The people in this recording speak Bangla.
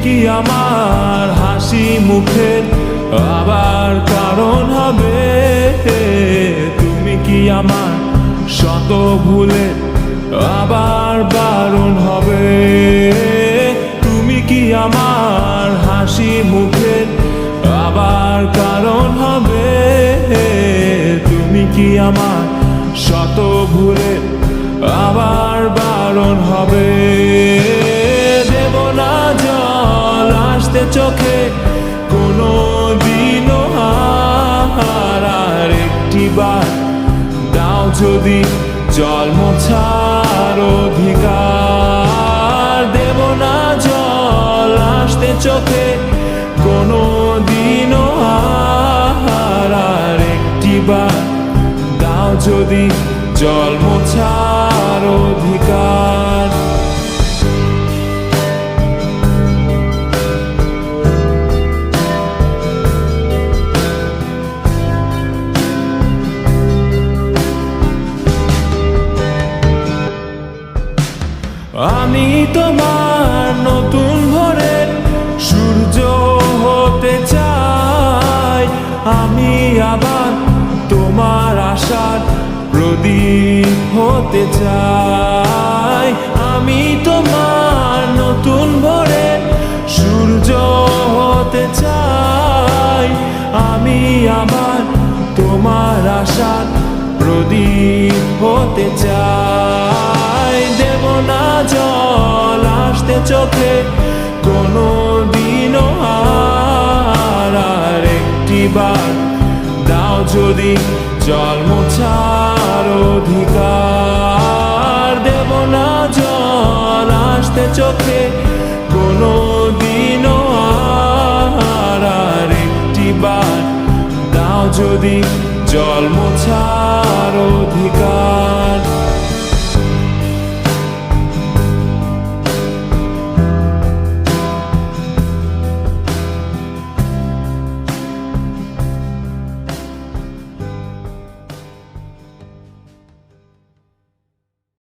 কি আমার হাসি মুখের আবার কারণ হবে? তুমি কি আমার শত ভুলে আবার বারণ হবে? তুমি কি আমার হাসি মুখের আবার কারণ হবে? তুমি কি আমার শত ভুলে আবার বারণ হবে? দেব না জল আসতে চোখে কোনো দিনও আর একটি বার দাও যদি জল মোছার অধিকার। দেব না জল আসতে চোখে কোনো দিনও আর একটি বার দাও যদি জল মোছার অধিকার। আমি তোমার নতুন ভোরের সূর্য হতে চাই, আমি আবার তোমার আশার প্রদীপ হতে চাই। আমি তোমার নতুন ভোরের সূর্য হতে চাই, আমি আবার তোমার আশার প্রদীপ হতে চাই। দেব না জল আসতে চোখে কোনো দিনও আর একটি বার দাও যদি জল মোছার অধিকার। দেব না জল আসতে চোখে কোনো দিনও আর একটি বার দাও যদি জল মোছার অধিকার।